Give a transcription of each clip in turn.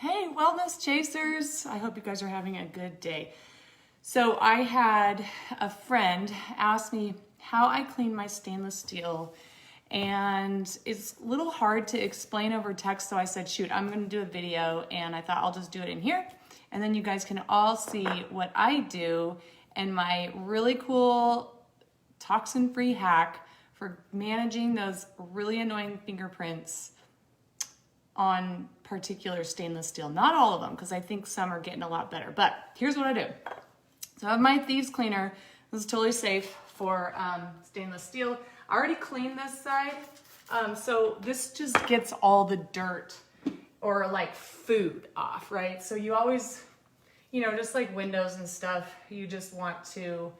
Hey, wellness chasers. I hope you guys are having a good day. So I had a friend ask me how I clean my stainless steel, and it's a little hard to explain over text. So I said, shoot, I'm going to do a video, and I thought I'll just do it in here. And then you guys can all see what I do and my really cool toxin-free hack for managing those really annoying fingerprints on particular stainless steel. Not all of them, because I think some are getting a lot better. But here's what I do. So I have my Thieves Cleaner. This is totally safe for stainless steel. I already cleaned this side. So this just gets all the dirt or like food off, right? So you always, just like windows and stuff, you just want to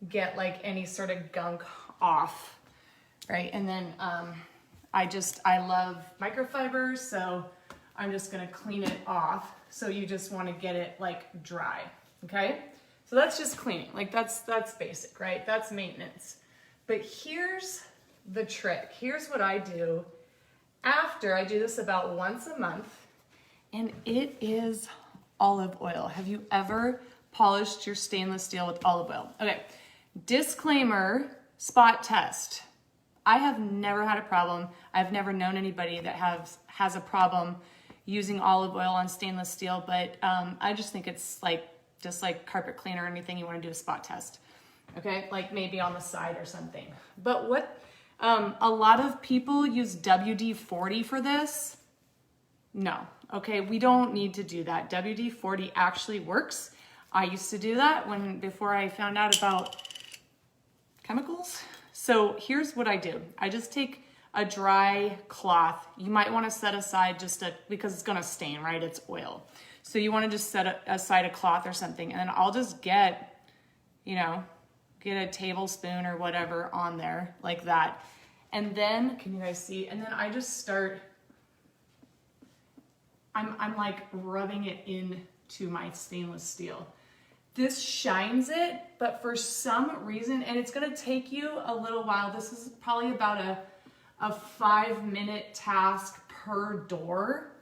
get like any sort of gunk off, right? And then I love microfibers, so I'm just gonna clean it off. So you just wanna get it like dry, okay? So that's just cleaning, like that's basic, right? That's maintenance. But here's the trick. Here's what I do after. I do this about once a month, and it is olive oil. Have you ever polished your stainless steel with olive oil? Okay, disclaimer, spot test. I have never had a problem. I've never known anybody that has a problem using olive oil on stainless steel, but I just think it's just like carpet cleaner or anything, you want to do a spot test. Okay, like maybe on the side or something. But what a lot of people use WD-40 for this. No, okay, we don't need to do that. WD-40 actually works. I used to do that before I found out about chemicals. So here's what I do. I just take a dry cloth. You might want to set aside because it's going to stain, right? It's oil. So you want to just set aside a cloth or something, and then I'll just get a tablespoon or whatever on there like that. And then, can you guys see? And then I just start, I'm like rubbing it into my stainless steel. This shines it, but for some reason, and it's gonna take you a little while. This is probably about a 5-minute task per door,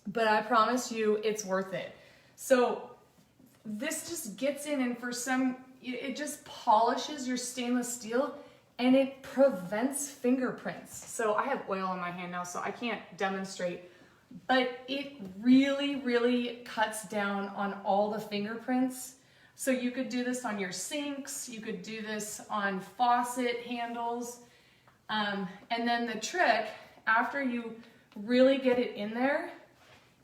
but I promise you it's worth it. So this just gets in, and it just polishes your stainless steel, and it prevents fingerprints. So I have oil on my hand now, so I can't demonstrate, but it really, really cuts down on all the fingerprints. So you could do this on your sinks, you could do this on faucet handles. And then the trick, after you really get it in there,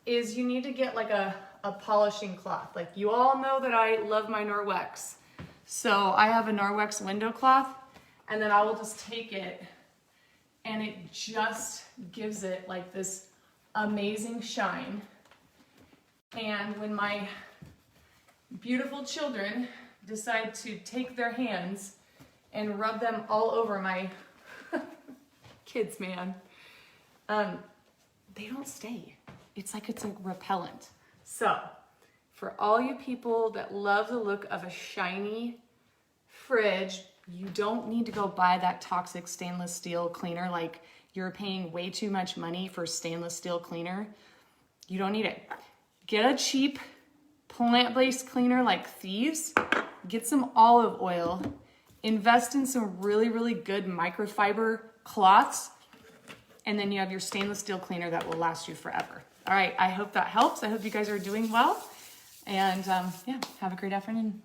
is you need to get like a polishing cloth. Like you all know that I love my Norwex. So I have a Norwex window cloth, and then I will just take it, and it just gives it like this amazing shine. And when my beautiful children decide to take their hands and rub them all over my kids, man, they don't stay. It's like it's a repellent. So for all you people that love the look of a shiny fridge, you don't need to go buy that toxic stainless steel cleaner. Like, you're paying way too much money for stainless steel cleaner. You don't need it. Get a cheap plant-based cleaner like Thieves. Get some olive oil. Invest in some really, really good microfiber cloths. And then you have your stainless steel cleaner that will last you forever. All right, I hope that helps. I hope you guys are doing well. And yeah, have a great afternoon.